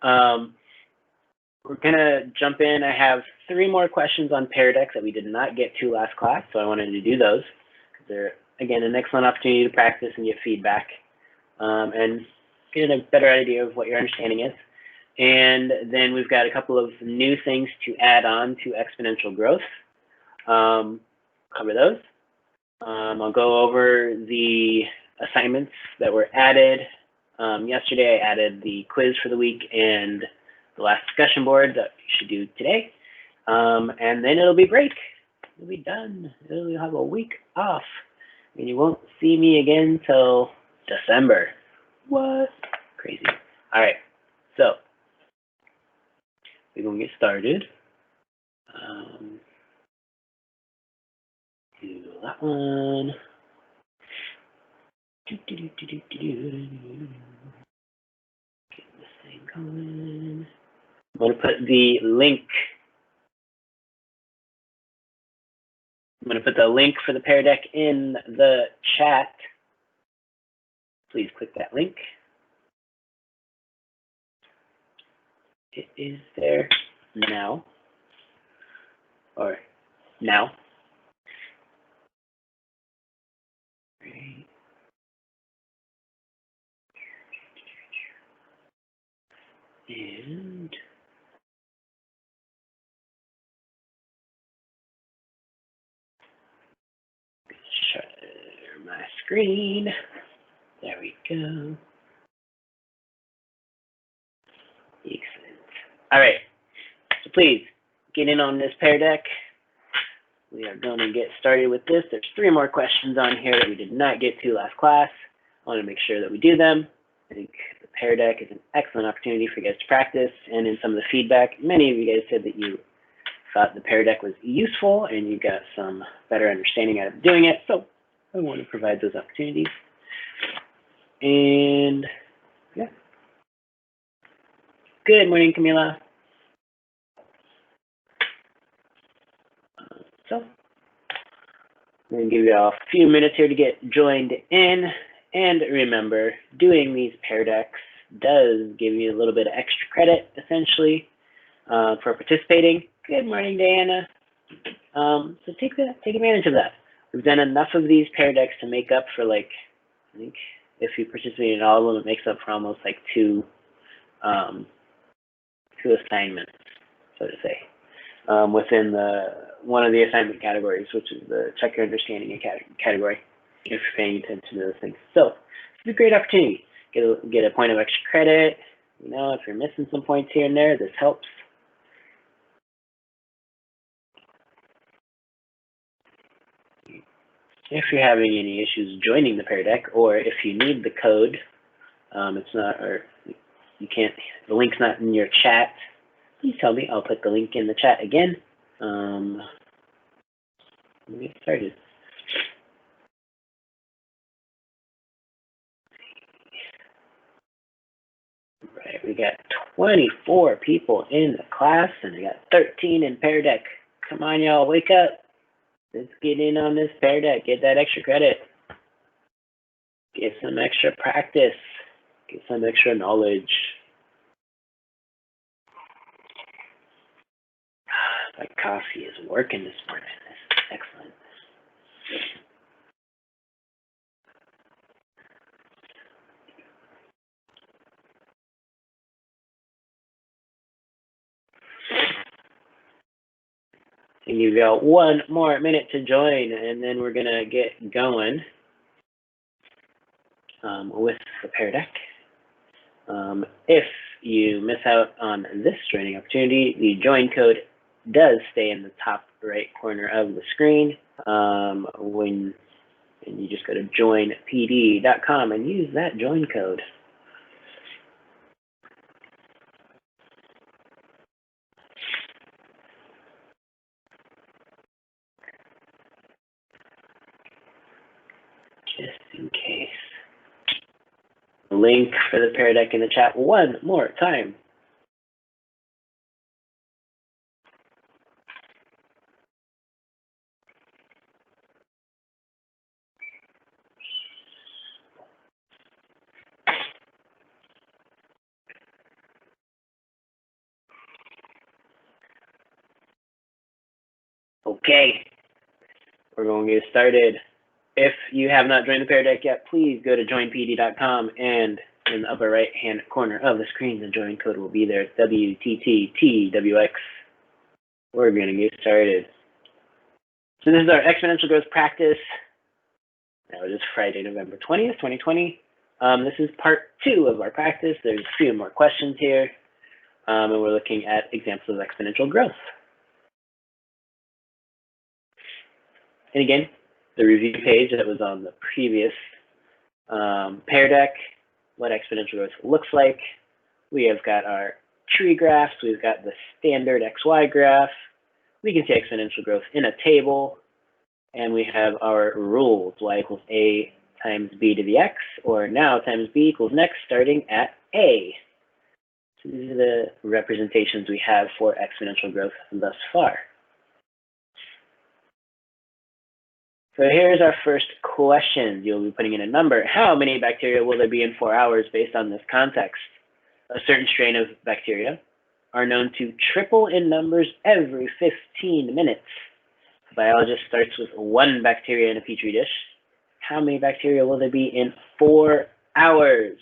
We're gonna jump in. I have 3 more questions on Pear Deck that we did not get to last class, so I wanted to do those. They're, again, an excellent opportunity to practice and get feedback and get a better idea of what your understanding is. And then we've got a couple of new things to add on to exponential growth. Cover those. I'll go over the assignments that were added. Yesterday, I added the quiz for the week and the last discussion board that you should do today. And then it'll be break. It'll be done. You'll have a week off. And you won't see me again till December. What? Crazy. All right. So we're going to get started. Do that one. Get this thing going. I'm going to put the link. I'm going to put the link for the Pear Deck in the chat. Please click that link. It is there now. Or now. Right. And share my screen. There we go. Excellent. All right. So please get in on this Pear Deck. We are going to get started with this. There's 3 more questions on here that we did not get to last class. I want to make sure that we do them. I think the Pear Deck is an excellent opportunity for you guys to practice. And in some of the feedback, many of you guys said that you thought the Pear Deck was useful and you got some better understanding out of doing it. So I want to provide those opportunities. And yeah. Good morning, Camila. So I'm going to give you all a few minutes here to get joined in. And remember, doing these Pear Decks does give you a little bit of extra credit, essentially, for participating. Good morning, Diana. So take advantage of that. We've done enough of these Pear Decks to make up for, like, I think if you participate in all of them, it makes up for almost like two assignments, so to say, within one of the assignment categories, which is the check your understanding category, if you're paying attention to those things. So it's a great opportunity. Get a point of extra credit. You know, if you're missing some points here and there, this helps. If you're having any issues joining the Pear Deck, or if you need the code, it's not, or you can't, the link's not in your chat, please tell me. I'll put the link in the chat again. Let me get started. Right, we got 24 people in the class, and we got 13 in Pear Deck. Come on, y'all, wake up. Let's get in on this Pear Deck. Get that extra credit. Get some extra practice. Get some extra knowledge. My coffee is working this morning. This is excellent. And you've got 1 more minute to join, and then we're going to get going with the Pear Deck. If you miss out on this joining opportunity, the join code does stay in the top right corner of the screen. And you just go to joinpd.com and use that join code. Just in case. Link for the Pear Deck in the chat 1 more time. Okay, we're going to get started. If you have not joined the Pear Deck yet, please go to joinpd.com, and in the upper right-hand corner of the screen, the join code will be there, WTTTWX. We're going to get started. So this is our exponential growth practice. Now it is Friday, November 20th, 2020. This is part 2 of our practice. There's a few more questions here, and we're looking at examples of exponential growth. And again, the review page that was on the previous Pear Deck, what exponential growth looks like. We have got our tree graphs. We've got the standard XY graph. We can see exponential growth in a table. And we have our rules, y equals a times b to the x, or now times b equals next, starting at a. So these are the representations we have for exponential growth thus far. So here's our first question. You'll be putting in a number. How many bacteria will there be in 4 hours based on this context? A certain strain of bacteria are known to triple in numbers every 15 minutes. The biologist starts with 1 bacteria in a petri dish. How many bacteria will there be in 4 hours?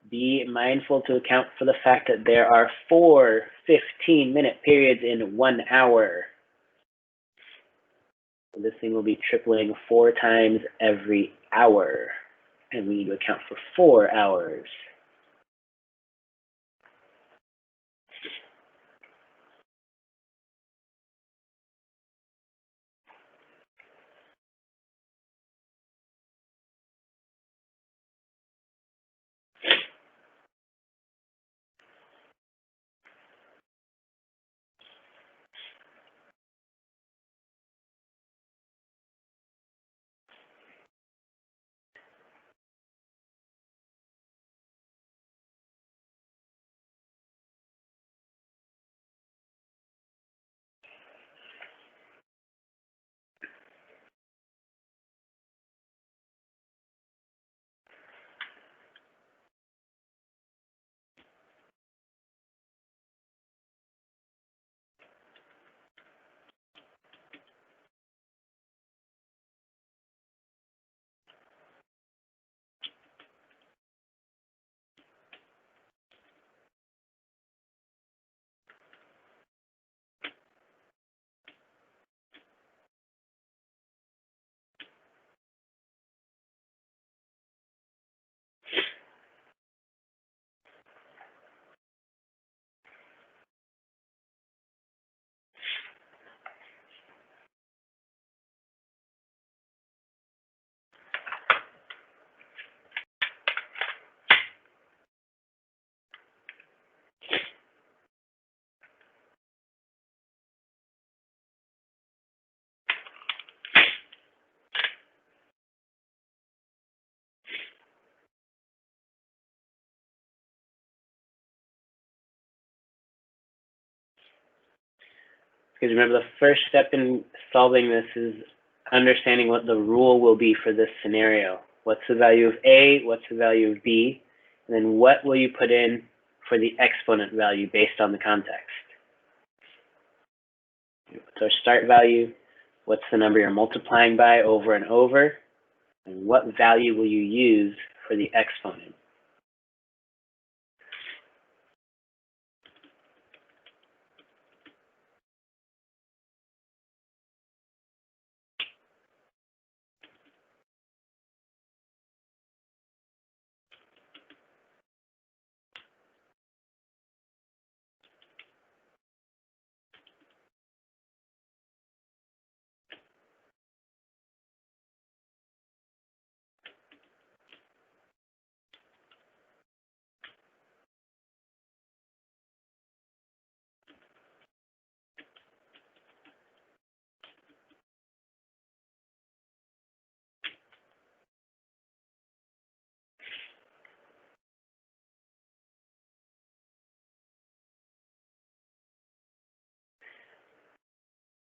Be mindful to account for the fact that there are 4 15-minute periods in 1 hour. So this thing will be tripling 4 times every hour, and we need to account for 4 hours. Because remember, the first step in solving this is understanding what the rule will be for this scenario. What's the value of A? What's the value of B? And then what will you put in for the exponent value based on the context? What's our start value? What's the number you're multiplying by over and over? And what value will you use for the exponent?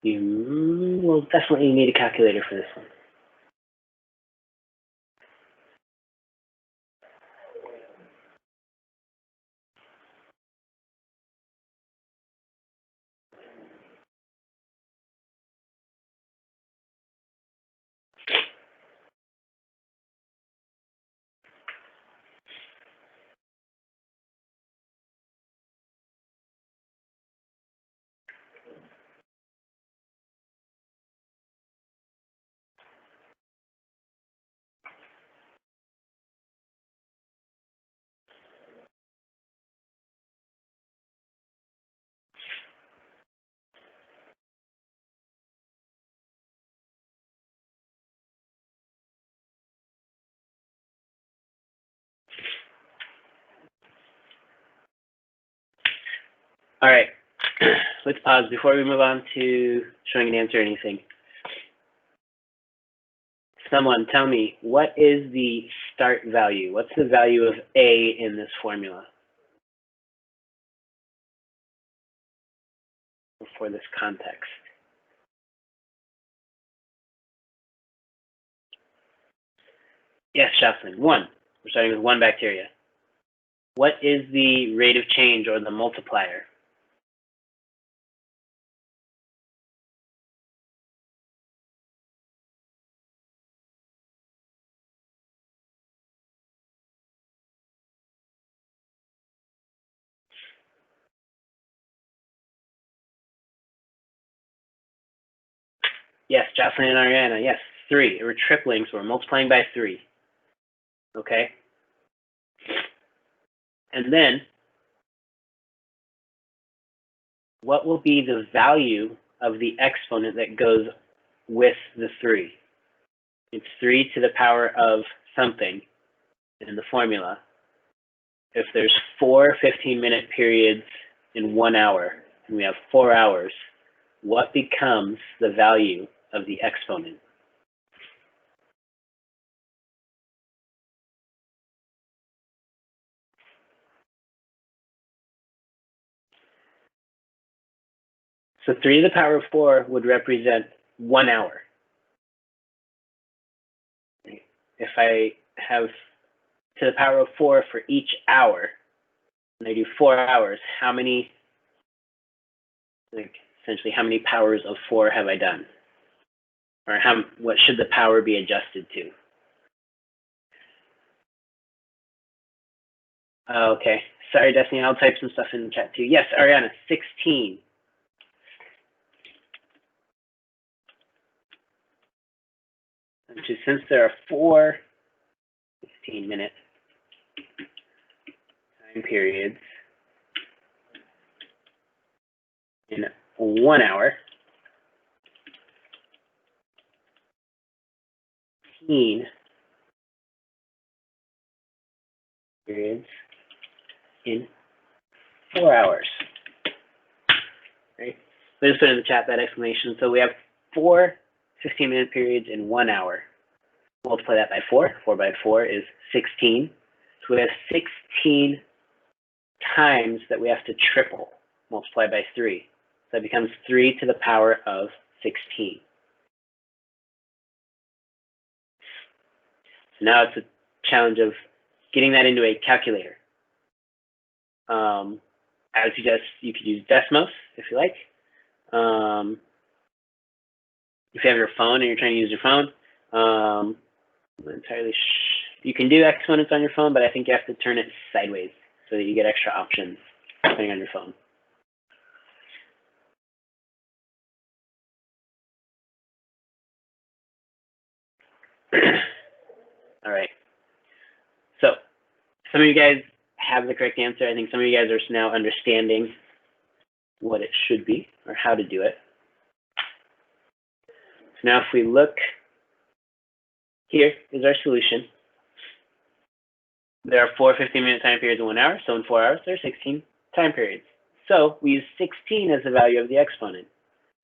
You will definitely need a calculator for this one. All right, let's pause before we move on to showing an answer or anything. Someone tell me, what is the start value? What's the value of A in this formula for this context? Yes, Jocelyn, 1. We're starting with 1 bacteria. What is the rate of change or the multiplier? Yes, Jocelyn and Ariana, yes, 3. We're tripling, so we're multiplying by 3. Okay? And then, what will be the value of the exponent that goes with the 3? It's 3 to the power of something in the formula. If there's 4 15-minute periods in 1 hour, and we have 4 hours, what becomes the value of the exponent? So 3 to the power of 4 would represent 1 hour. If I have to the power of 4 for each hour, and I do 4 hours, how many, essentially, how many powers of 4 have I done? Or what should the power be adjusted to? Okay. Sorry, Destiny, I'll type some stuff in the chat too. Yes, Ariana, 16. Since there are 4 15-minute time periods in 1 hour, 15 periods in 4 hours. Right? Let's just put in the chat that explanation. So we have 4 15-minute periods in 1 hour. Multiply that by 4. 4 by 4 is 16. So we have 16 times that we have to triple, multiply by 3. So that becomes 3 to the power of 16. So now it's a challenge of getting that into a calculator. I would suggest you could use Desmos if you like. If you have your phone and you're trying to use your phone, I'm not entirely you can do exponents on your phone, but I think you have to turn it sideways so that you get extra options depending on your phone. All right. So some of you guys have the correct answer. I think some of you guys are now understanding what it should be or how to do it. So now if we look, here is our solution. There are 4 15-minute time periods in 1 hour. So in 4 hours, there are 16 time periods. So we use 16 as the value of the exponent.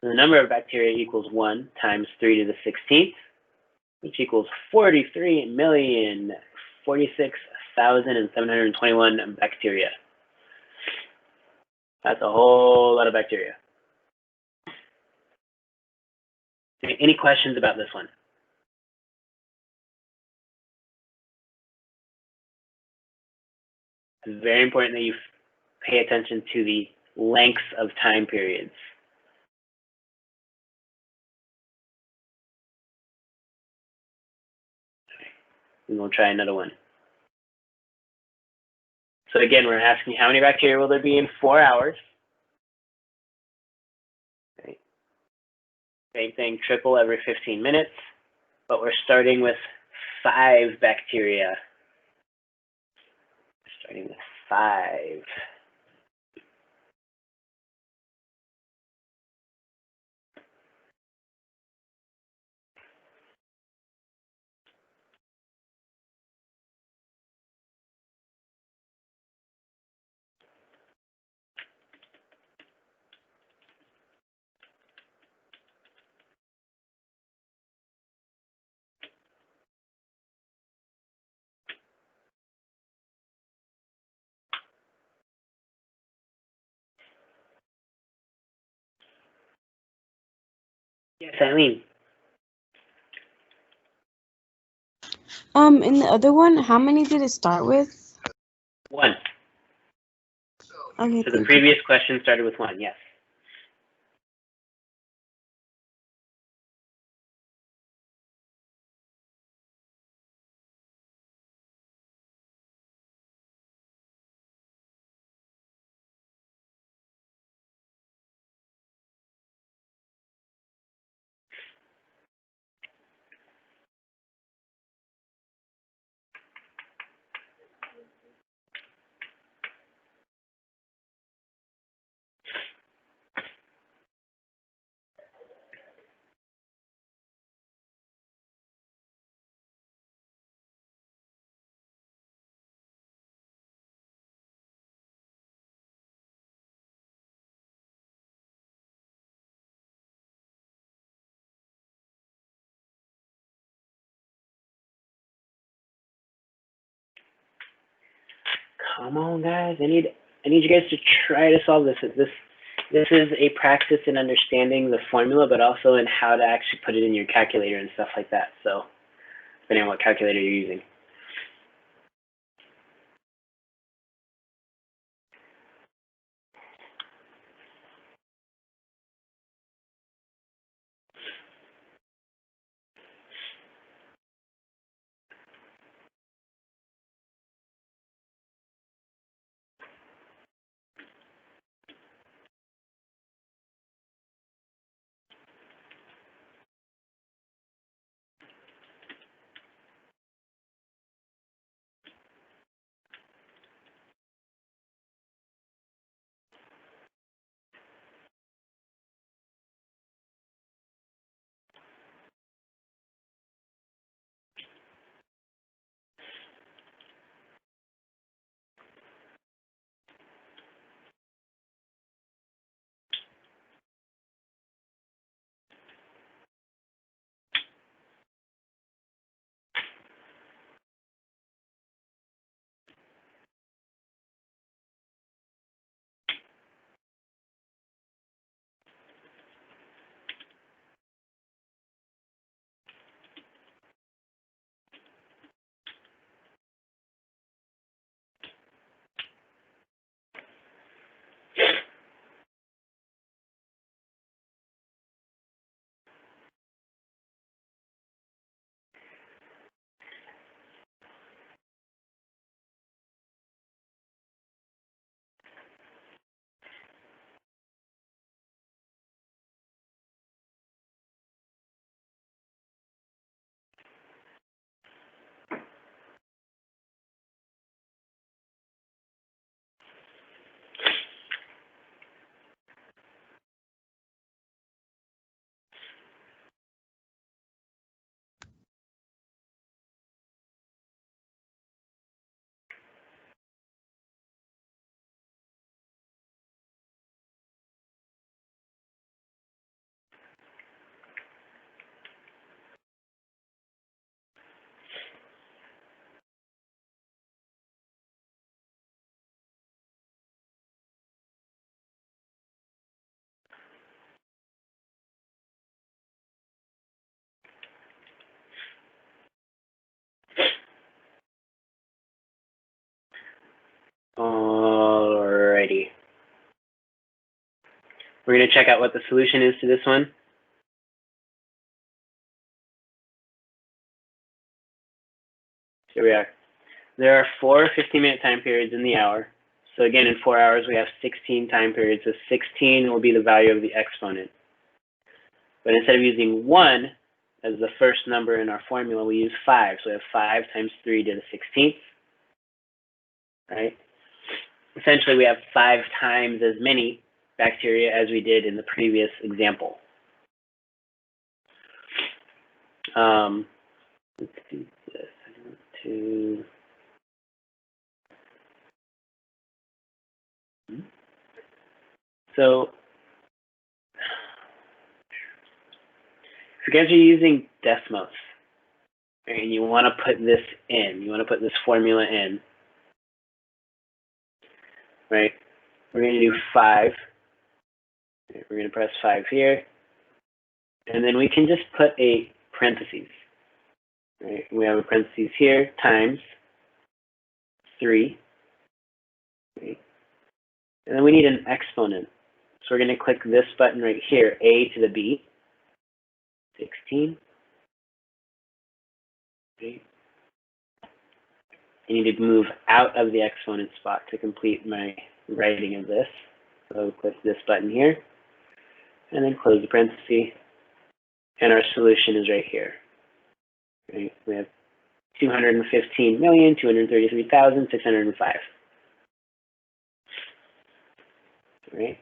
So the number of bacteria equals 1 times 3 to the 16th, which equals 43,046,721 bacteria. That's a whole lot of bacteria. Any questions about this one? It's very important that you pay attention to the lengths of time periods. And we'll try another one. So again, we're asking how many bacteria will there be in 4 hours? Okay. Same thing, triple every 15 minutes, but we're starting with 5 bacteria. Starting with 5. Yes, Eileen. In the other one, how many did it start with? 1. Okay, So the thank you. previous question started with 1, yes. Come on, guys. I need you guys to try to solve this. This is a practice in understanding the formula, but also in how to actually put it in your calculator and stuff like that. So, depending on what calculator you're using. Alrighty. We're going to check out what the solution is to this one. Here we are. There are 4 15-minute time periods in the hour. So again, in 4 hours, we have 16 time periods. So 16 will be the value of the exponent. But instead of using 1 as the first number in our formula, we use 5. So we have 5 times 3 to the 16th, right? Essentially, we have 5 times as many bacteria as we did in the previous example. Let's do this. I want to... So if you guys are using Desmos, and you want to put this in, you want to put this formula in, right? We're going to do 5. We're going to press 5 here. And then we can just put a parentheses. Right? We have a parentheses here, times 3. Right? And then we need an exponent. So we're going to click this button right here, a to the b, 16. Right? I need to move out of the exponent spot to complete my writing of this. So click this button here, and then close the parenthesis, and our solution is right here. Right? We have 215,233,605. Right?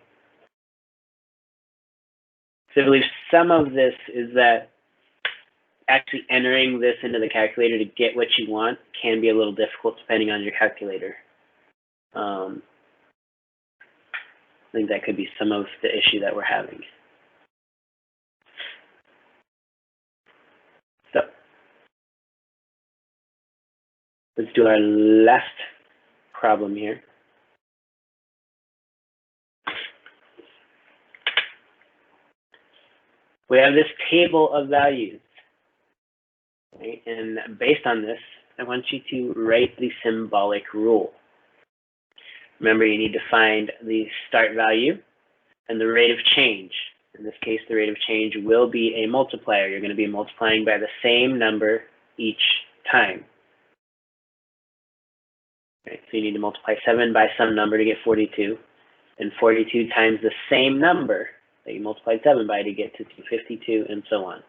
So I believe some of this is that actually entering this into the calculator to get what you want can be a little difficult depending on your calculator. I think that could be some of the issue that we're having. So let's do our last problem here. We have this table of values, right? And based on this, I want you to write the symbolic rule. Remember, you need to find the start value and the rate of change. In this case, the rate of change will be a multiplier. You're going to be multiplying by the same number each time. Right? So you need to multiply 7 by some number to get 42, and 42 times the same number that you multiplied 7 by to get to 252, and so on.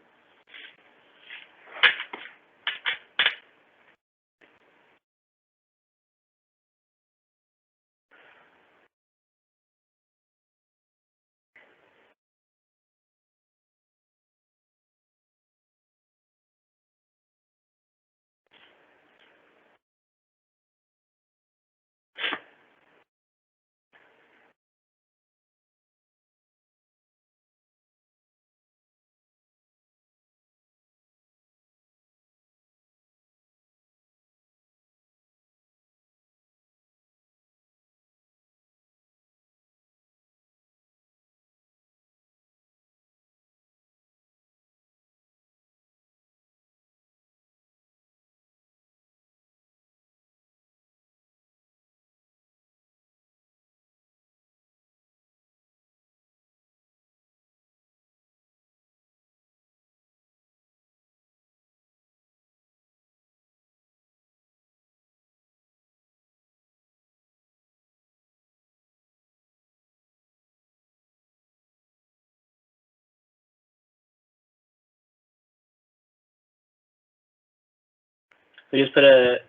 We just put a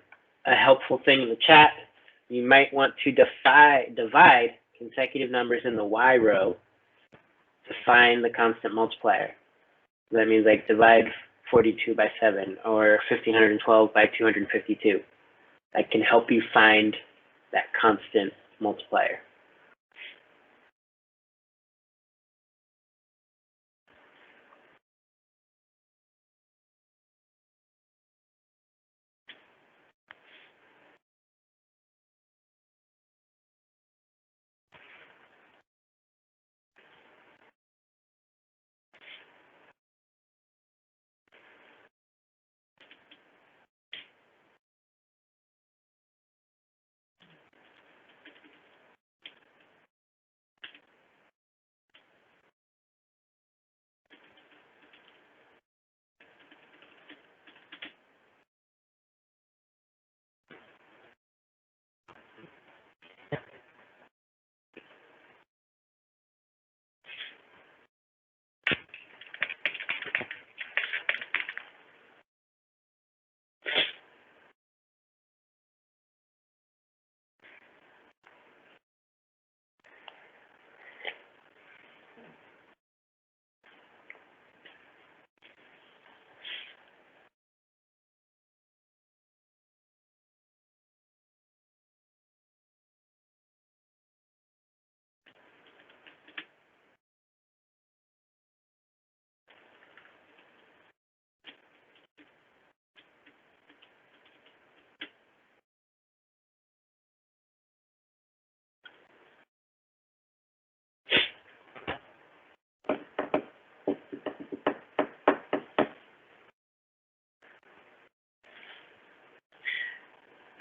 helpful thing in the chat. You might want to divide consecutive numbers in the y row to find the constant multiplier. That means like divide 42 by 7 or 1512 by 252. That can help you find that constant multiplier.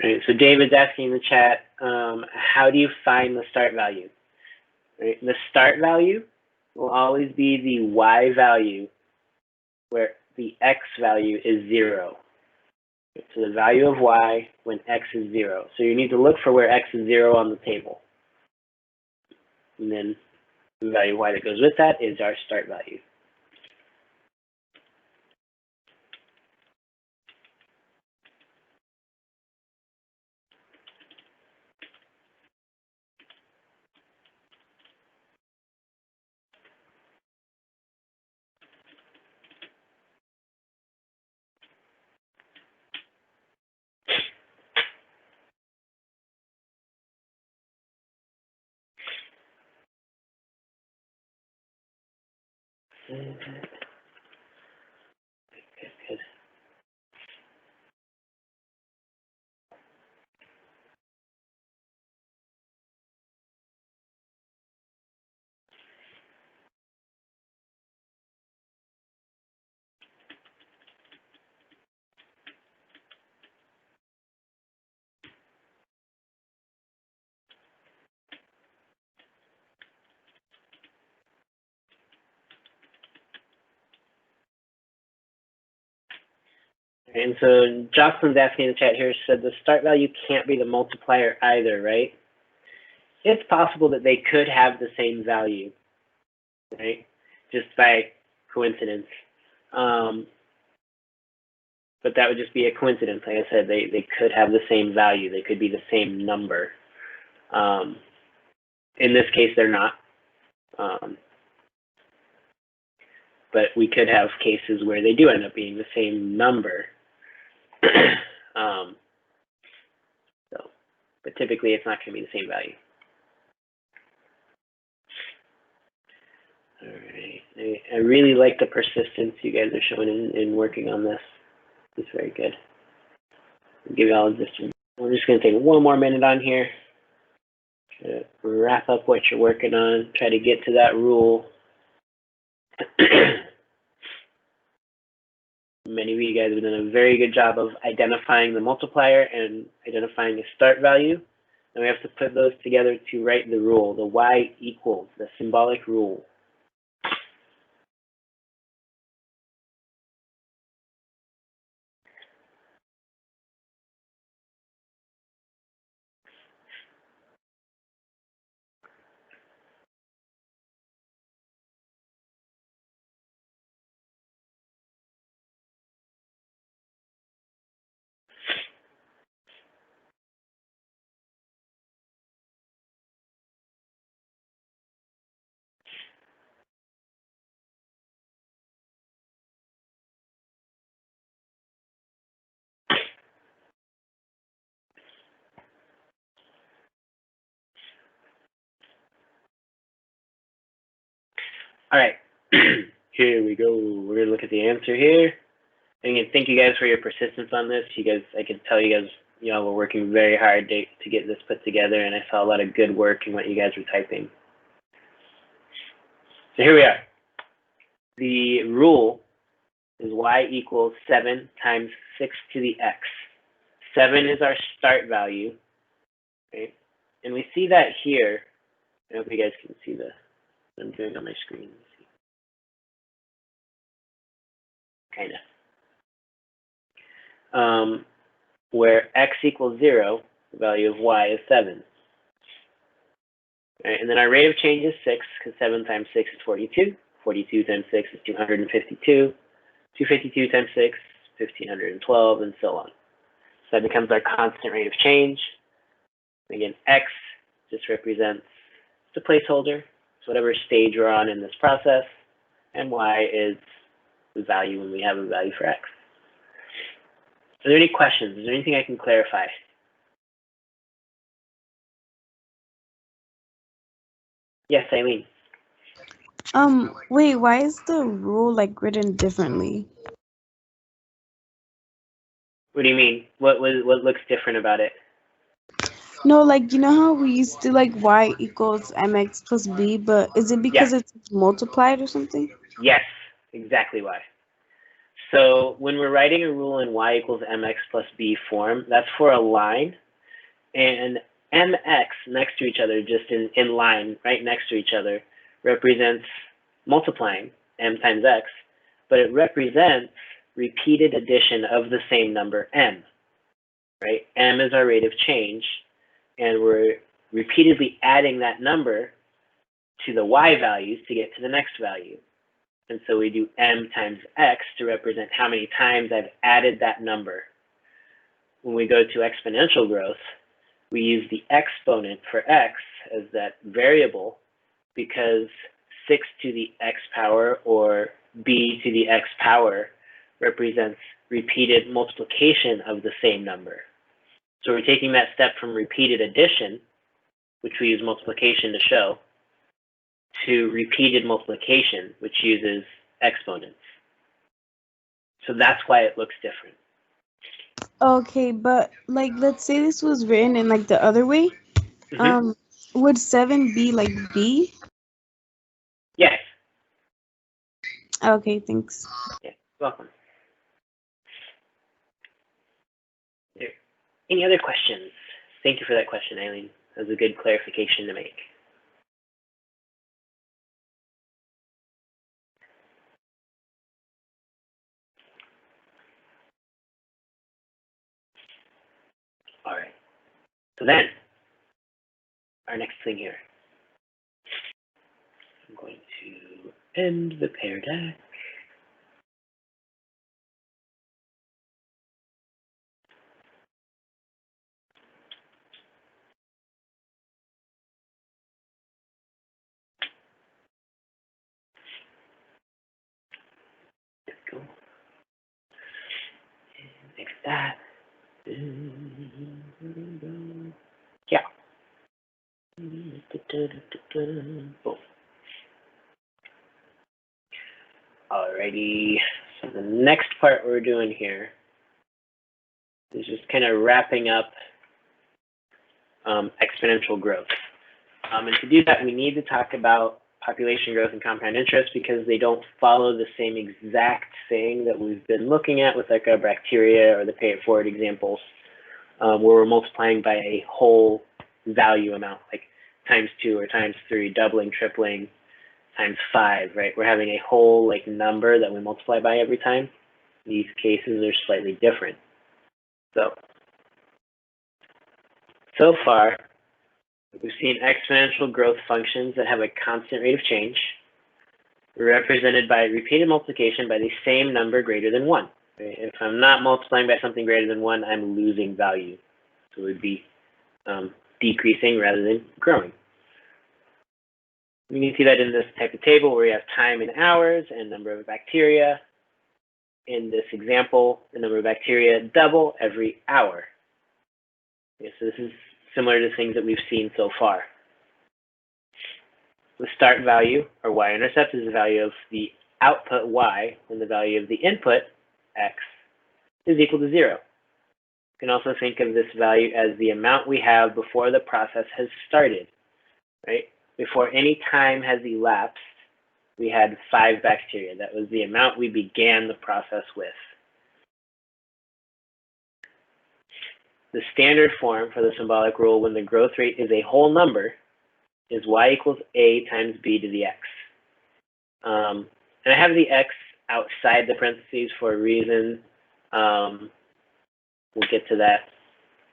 Right, so David's asking in the chat, how do you find the start value? Right, the start value will always be the y value where the x value is 0. So the value of y when x is 0. So you need to look for where x is 0 on the table. And then the value of y that goes with that is our start value. Good, good. And so Jocelyn's asking in the chat here, said the start value can't be the multiplier either, right? It's possible that they could have the same value, right? Just by coincidence. But that would just be a coincidence. Like I said, they could have the same value. They could be the same number. In this case, they're not. But we could have cases where they do end up being the same number. But typically it's not going to be the same value. All right. I really like the persistence you guys are showing in working on this. It's very good. I'll give you all this. We're just going to take one more minute on here to wrap up what you're working on. Try to get to that rule. Many of you guys have done a very good job of identifying the multiplier and identifying the start value. And we have to put those together to write the rule, the y equals, the symbolic rule. All right, here we go. We're gonna look at the answer here. And again, thank you guys for your persistence on this. You guys, I can tell you guys, were working very hard to get this put together, and I saw a lot of good work in what you guys were typing. So here we are. The rule is y equals 7 times 6 to the x. 7 is our start value, right? And we see that here. I hope you guys can see what I'm doing on my screen. Kind of. Where x equals 0, the value of y is 7. Right, and then our rate of change is 6, because 7 times 6 is 42. 42 times 6 is 252. 252 times 6, 1,512, and so on. So that becomes our constant rate of change. Again, x just represents the placeholder, so whatever stage we're on in this process, and y is the value when we have a value for x. Are there any questions? Is there anything I can clarify? Yes, Eileen. Wait, why is the rule like written differently? What do you mean? What looks different about it? No, like, you know how we used to like y equals mx plus b, but is it because it's multiplied or something? Yes, exactly why. So when we're writing a rule in y equals mx plus b form, that's for a line, and mx next to each other, just in line, right next to each other, represents multiplying m times x, but it represents repeated addition of the same number m, right? M is our rate of change, and we're repeatedly adding that number to the y values to get to the next value. And so we do m times x to represent how many times I've added that number. When we go to exponential growth, we use the exponent for x as that variable because 6 to the x power or b to the x power represents repeated multiplication of the same number. So we're taking that step from repeated addition, which we use multiplication to show, to repeated multiplication, which uses exponents. So that's why it looks different. Okay, but like let's say this was written in like the other way. Would 7 be like B? Yes. Okay, thanks. Yeah, welcome. Any other questions? Thank you for that question, Eileen. That was a good clarification to make. All right. So then, our next thing here. I'm going to end the Pear Deck. Let's go. And fix that. Yeah. Boom. Alrighty. So the next part we're doing here is just kind of wrapping up exponential growth. And to do that, we need to talk about population growth and compound interest because they don't follow the same exact thing that we've been looking at with like our bacteria or the pay it forward examples, where we're multiplying by a whole value amount, like times 2 or times 3, doubling, tripling, times 5, right? We're having a whole like number that we multiply by every time. These cases are slightly different. So far, we've seen exponential growth functions that have a constant rate of change, represented by repeated multiplication by the same number greater than 1. Right? If I'm not multiplying by something greater than 1, I'm losing value. So it would be decreasing rather than growing. You can see that in this type of table where you have time in hours and number of bacteria. In this example, the number of bacteria double every hour. Okay, so this is similar to things that we've seen so far. The start value, or y-intercept, is the value of the output y when the value of the input, x, is equal to 0. You can also think of this value as the amount we have before the process has started, right? Before any time has elapsed, we had 5 bacteria. That was the amount we began the process with. The standard form for the symbolic rule when the growth rate is a whole number is y equals a times b to the x. And I have the x outside the parentheses for a reason. We'll get to that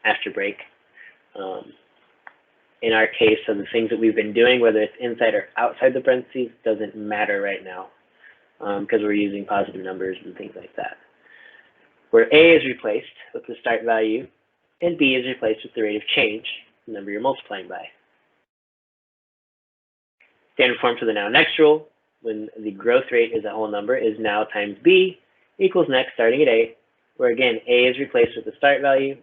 after break. In our case, of the things that we've been doing, whether it's inside or outside the parentheses, doesn't matter right now because we're using positive numbers and things like that. Where a is replaced with the start value, and b is replaced with the rate of change, the number you're multiplying by. Standard form for the now next rule, when the growth rate is a whole number, is now times b equals next starting at a, where again, a is replaced with the start value,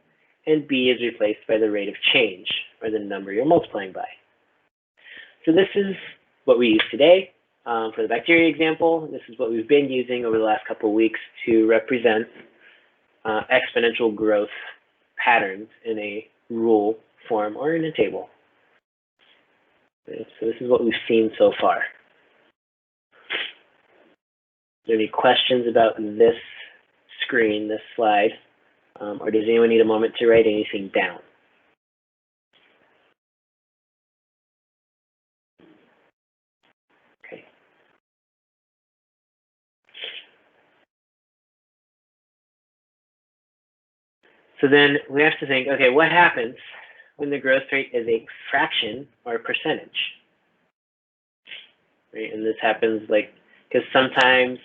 and b is replaced by the rate of change, or the number you're multiplying by. So this is what we use today. For the bacteria example, this is what we've been using over the last couple of weeks to represent exponential growth patterns in a rule form or in a table. Okay, so this is what we've seen so far. Are there any questions about this screen, this slide, or does anyone need a moment to write anything down? Okay. So then we have to think, okay, what happens when the growth rate is a fraction or a percentage? Right? And this happens like, because sometimes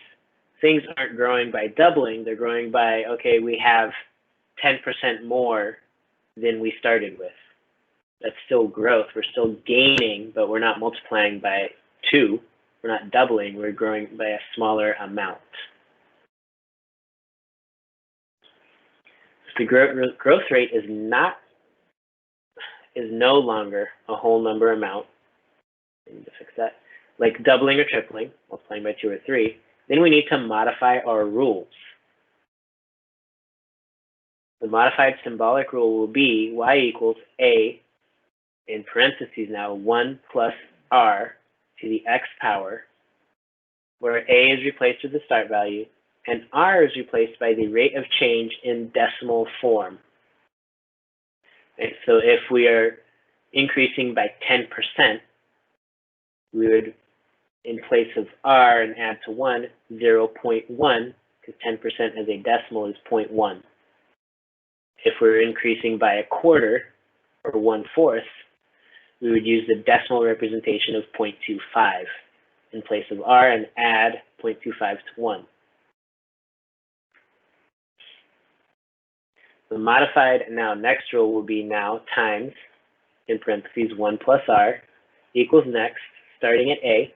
things aren't growing by doubling, they're growing by, okay, we have 10% more than we started with. That's still growth. We're still gaining, but we're not multiplying by 2. We're not doubling, we're growing by a smaller amount. The growth rate is no longer a whole number amount. I need to fix that. Like doubling or tripling, multiplying by 2 or 3. Then we need to modify our rules. The modified symbolic rule will be y equals a, in parentheses now, 1 plus r to the x power, where a is replaced with the start value, and r is replaced by the rate of change in decimal form. Right? So if we are increasing by 10%, we would, in place of r and add to 1, 0.1, because 10% as a decimal is 0.1. If we're increasing by a quarter, or 1/4, we would use the decimal representation of 0.25 in place of r and add 0.25 to 1. The modified now next rule will be now times, in parentheses, 1 plus r equals next, starting at a,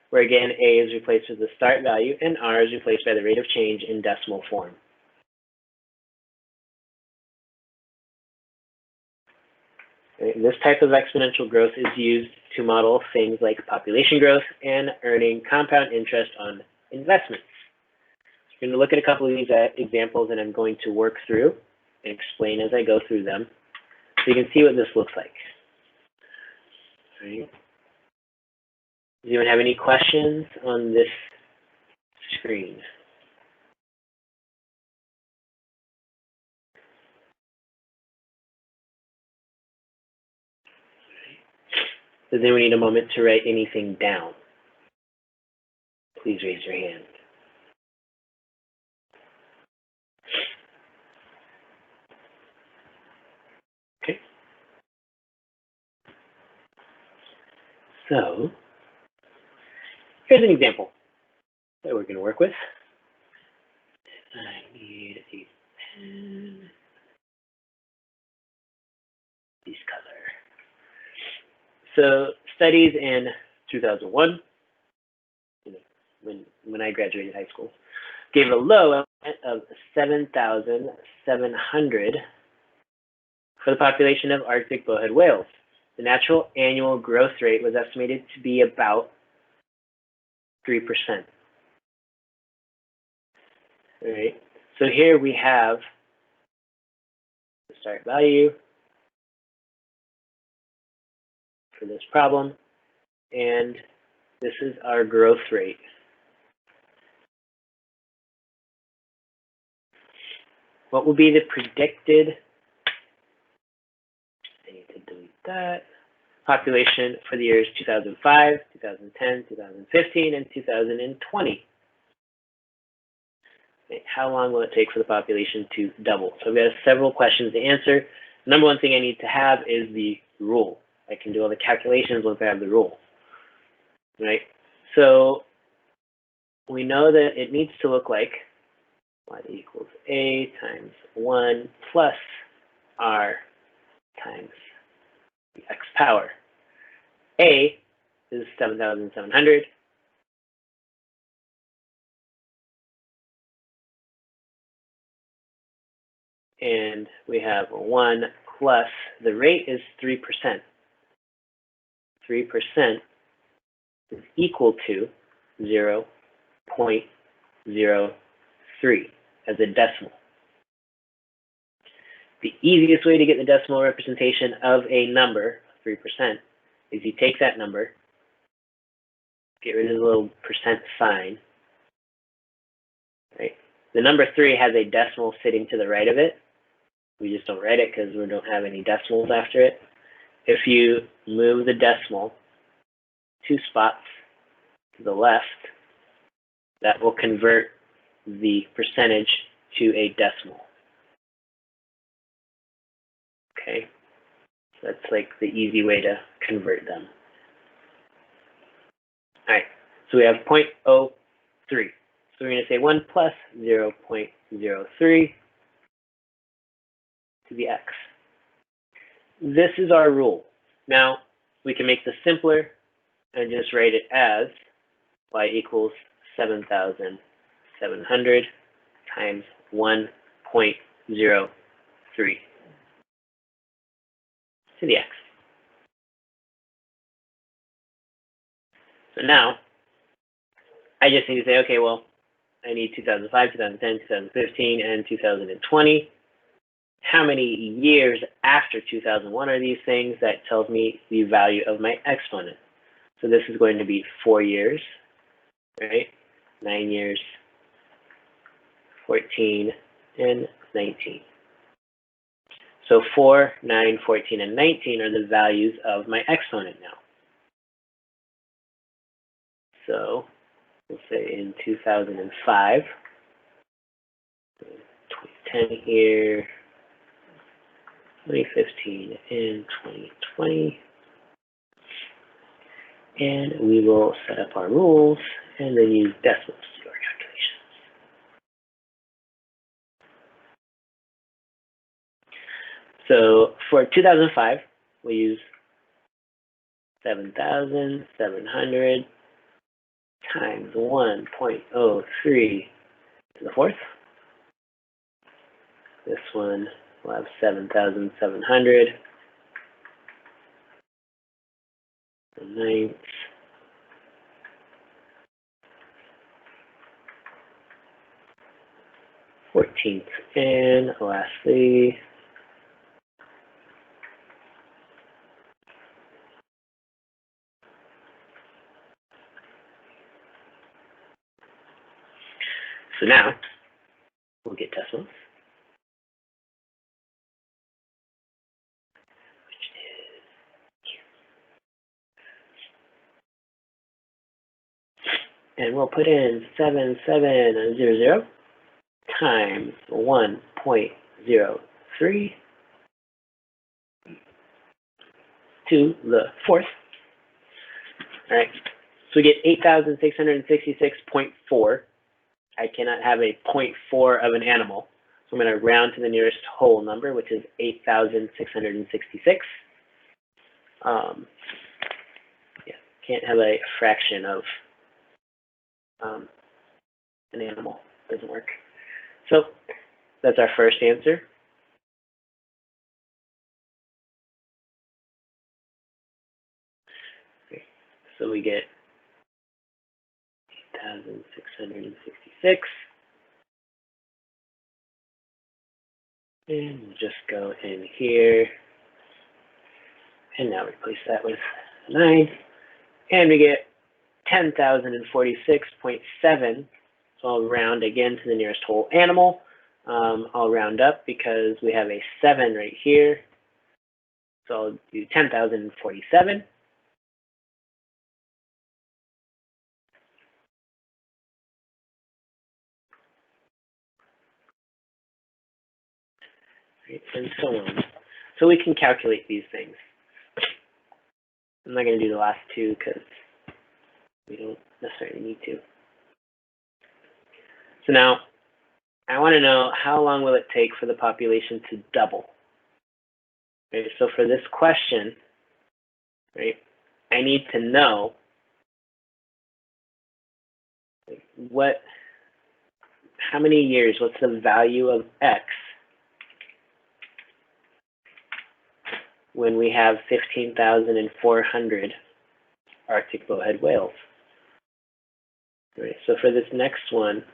where again a is replaced with the start value and r is replaced by the rate of change in decimal form. This type of exponential growth is used to model things like population growth and earning compound interest on investments. So we're going to look at a couple of these examples, and I'm going to work through and explain as I go through them, so you can see what this looks like. All right. Does anyone have any questions on this screen? Does anyone need a moment to write anything down? Please raise your hand. Okay. So here's an example that we're going to work with. I need a pen. This color. So studies in 2001, when I graduated high school, gave a low of 7,700 for the population of Arctic bowhead whales. The natural annual growth rate was estimated to be about 3%. All right. So here we have the start value for this problem, and this is our growth rate. What will be the predicted, I need to delete that, population for the years 2005, 2010, 2015, and 2020? How long will it take for the population to double? So we have several questions to answer. The number one thing I need to have is the rule. I can do all the calculations once I have the rule, right? So we know that it needs to look like y equals a times 1 plus r times the x power. A is 7,700. And we have 1 plus, the rate is 3%. 3% is equal to 0.03 as a decimal. The easiest way to get the decimal representation of a number, 3%, is you take that number, get rid of the little percent sign, right? The number 3 has a decimal sitting to the right of it. We just don't write it because we don't have any decimals after it. If you move the decimal 2 spots to the left, that will convert the percentage to a decimal. Okay, so that's like the easy way to convert them. All right, so we have 0.03. So we're going to say 1 plus 0.03 to the x. This is our rule. Now, we can make this simpler and just write it as y equals 7,700 times 1.03 to the x. So now, I just need to say, okay, well, I need 2005, 2010, 2015, and 2020. How many years after 2001 are these things? That tells me the value of my exponent. So this is going to be 4 years, right? 9 years, 14, and 19. So 4, 9, 14, and 19 are the values of my exponent now. So we'll say in 2005, 2010 here, 2015, and 2020. And we will set up our rules and then use decimals to do our calculations. So for 2005, we use 7,700 times 1.03 to the fourth. This one will have 7,700. The ninth. Fourteenth, and lastly, so now we'll get decimals. And we'll put in 7700 times 1.03 to the fourth. All right, so we get 8,666.4. I cannot have a 0.4 of an animal, so I'm going to round to the nearest whole number, which is 8,666. Yeah, can't have a fraction of an animal. Doesn't work. So that's our first answer. Okay. So we get 8,666. And we'll just go in here. And now replace that with 9. And we get 10,046.7. So I'll round again to the nearest whole animal. I'll round up because we have a 7 right here. So I'll do 10,047. Right, and so on. So we can calculate these things. I'm not going to do the last two because we don't necessarily need to. So now, I want to know how long will it take for the population to double? Okay, so for this question, right, I need to know how many years, what's the value of X when we have 15,400 Arctic bowhead whales. Right, so for this next one,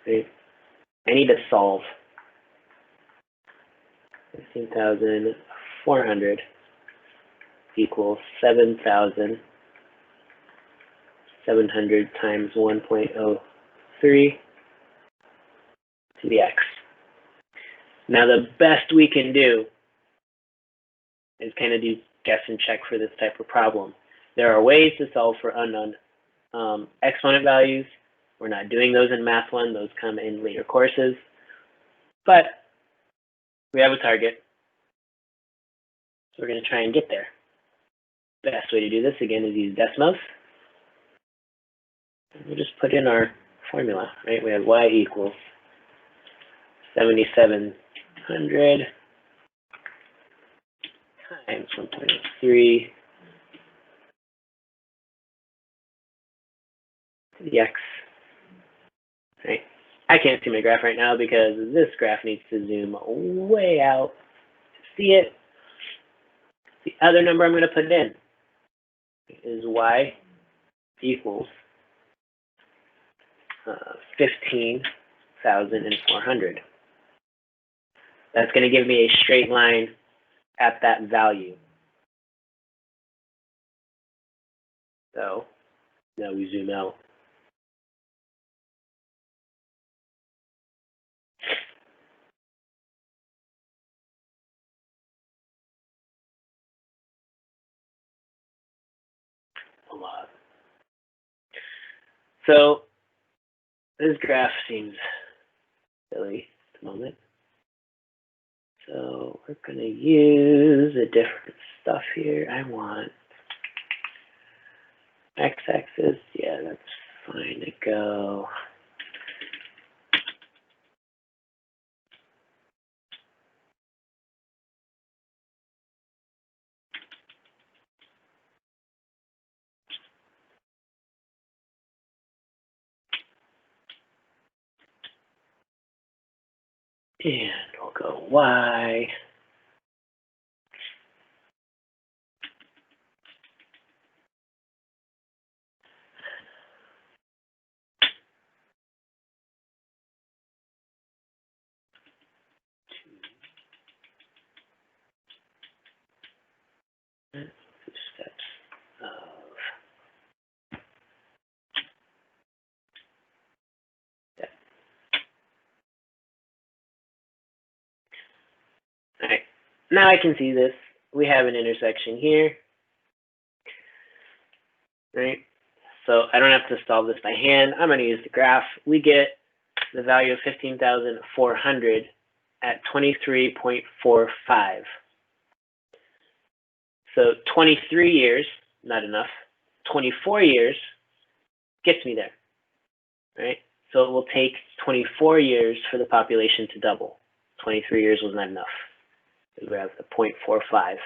right, I need to solve 15,400 equals 7,700 700 times 1.03 to the x. Now the best we can do is kind of do guess and check for this type of problem. There are ways to solve for unknown exponent values. We're not doing those in Math 1. Those come in later courses. But we have a target. So we're going to try and get there. Best way to do this, again, is use Desmos. We'll just put in our formula, right? We have y equals 7,700 times 1.3 to the x. Right? I can't see my graph right now because this graph needs to zoom way out to see it. The other number I'm going to put in is y equals 15,400. That's going to give me a straight line at that value. So now we zoom out. A lot. So this graph seems silly at the moment. So we're going to use a different stuff here. I want x-axis. Yeah, that's fine to go. And we'll go y. Steps of that. All right, now I can see this. We have an intersection here, right? So I don't have to solve this by hand. I'm going to use the graph. We get the value of 15,400 at 23.45. So 23 years, not enough. 24 years gets me there, right? So it will take 24 years for the population to double. 23 years was not enough. We have the 0.45.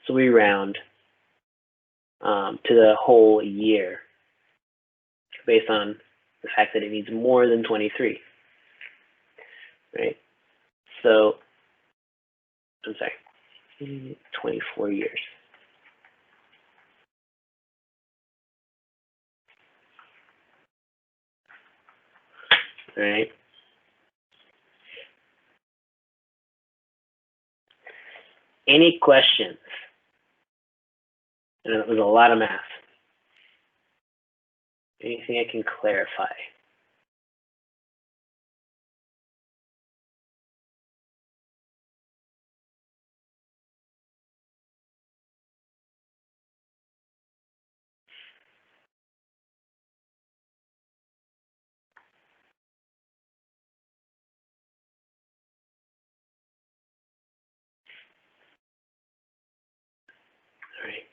So we round to the whole year based on the fact that it needs more than 23, right? So, I'm sorry, 24 years. All right. Any questions? I know it was a lot of math. Anything I can clarify? All right.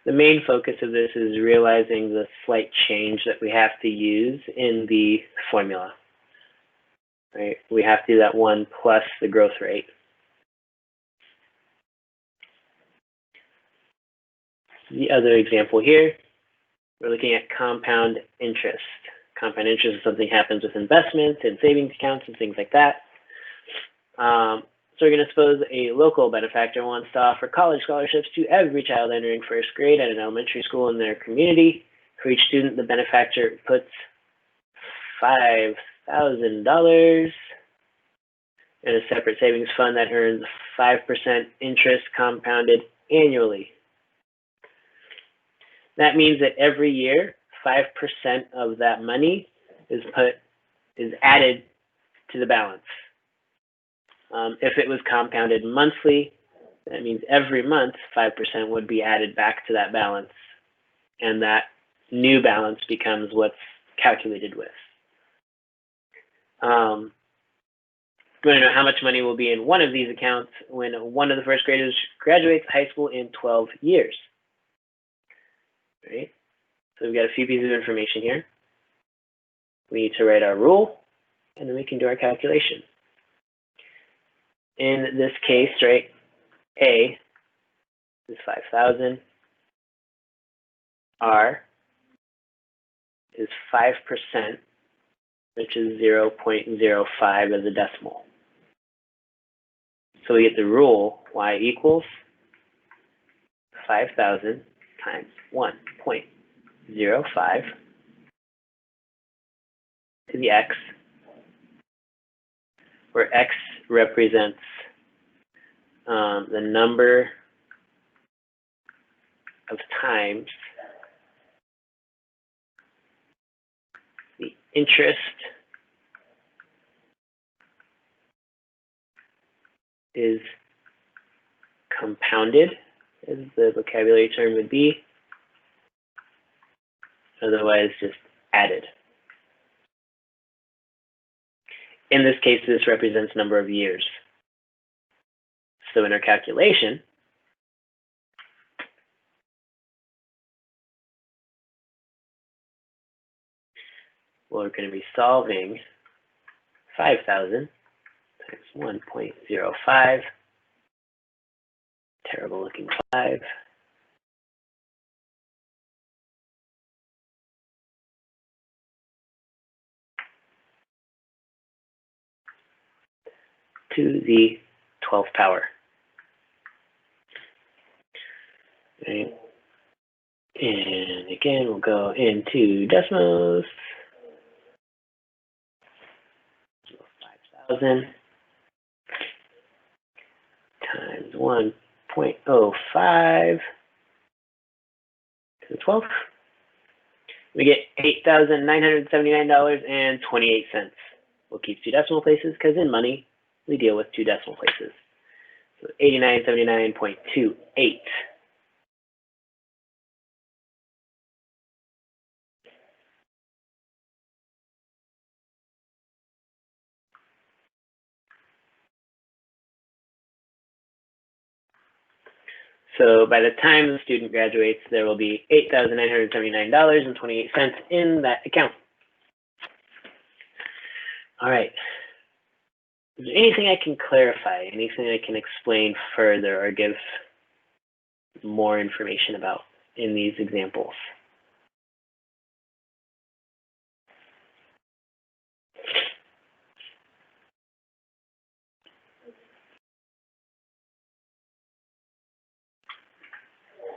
The main focus of this is realizing the slight change that we have to use in the formula. Right? We have to do that 1 plus the growth rate. The other example here, we're looking at compound interest. Compound interest is something that happens with investments and savings accounts and things like that. So we're going to suppose a local benefactor wants to offer college scholarships to every child entering first grade at an elementary school in their community. For each student, the benefactor puts $5,000 in a separate savings fund that earns 5% interest compounded annually. That means that every year, 5% of that money is added to the balance. If it was compounded monthly, that means every month 5% would be added back to that balance, and that new balance becomes what's calculated with. You want to know how much money will be in one of these accounts when one of the first graders graduates high school in 12 years. Right? So we've got a few pieces of information here. We need to write our rule, and then we can do our calculation. In this case, right, A is 5,000. R is 5%, which is 0.05 as a decimal. So we get the rule, y equals 5,000 times 1.05 to the x, where x represents the number of times the interest is compounded, as the vocabulary term would be, otherwise just added. In this case, this represents number of years. So in our calculation, well, we're going to be solving 5,000 times 1.05, terrible looking 5, to the 12th power. Right. And again, we'll go into decimals. 5,000 times 1.05 to the 12th. We get $8,979.28. We'll keep two decimal places because in money, we deal with two decimal places. So 8979.28. So by the time the student graduates, there will be $8,979.28 in that account. All right. Is there anything I can clarify, anything I can explain further or give more information about in these examples?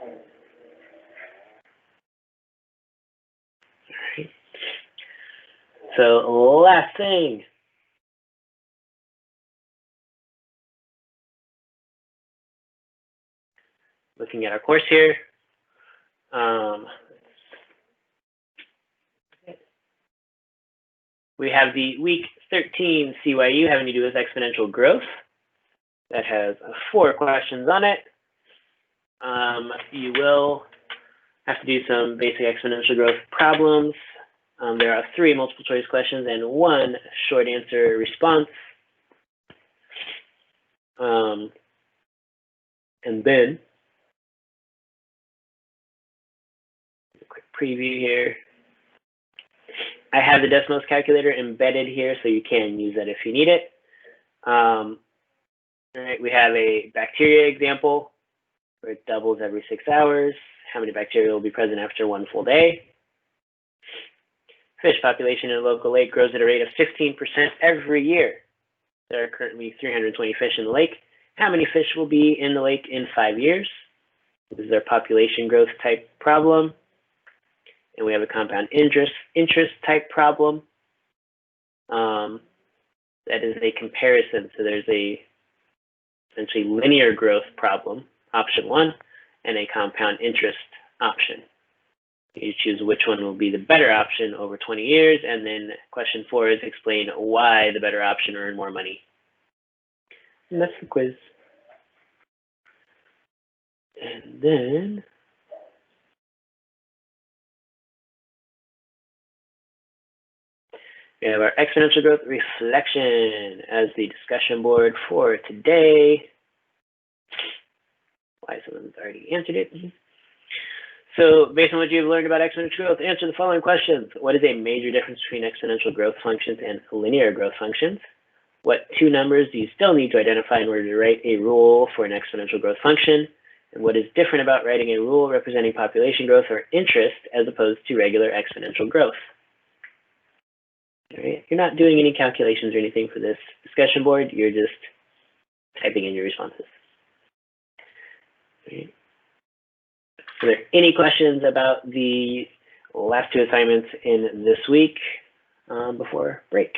All right. So last thing. Looking at our course here. We have the week 13 CYU having to do with exponential growth. That has 4 questions on it. You will have to do some basic exponential growth problems. There are 3 multiple choice questions and 1 short answer response. And then, a quick preview here. I have the decimals calculator embedded here, so you can use that if you need it. All right, we have a bacteria example where it doubles every 6 hours. How many bacteria will be present after 1 full day? Fish population in a local lake grows at a rate of 15% every year. There are currently 320 fish in the lake. How many fish will be in the lake in 5 years? This is their population growth type problem. And we have a compound interest type problem. That is a comparison. So there's a essentially linear growth problem, option 1, and a compound interest option. You choose which one will be the better option over 20 years, and then question 4 is explain why the better option earn more money. And that's the quiz. And then we have our exponential growth reflection as the discussion board for today. Why someone's already answered it. So based on what you've learned about exponential growth, answer the following questions. What is a major difference between exponential growth functions and linear growth functions? What 2 numbers do you still need to identify in order to write a rule for an exponential growth function? And what is different about writing a rule representing population growth or interest as opposed to regular exponential growth? All right. You're not doing any calculations or anything for this discussion board. You're just typing in your responses. All right. Are there any questions about the last 2 assignments in this week before break?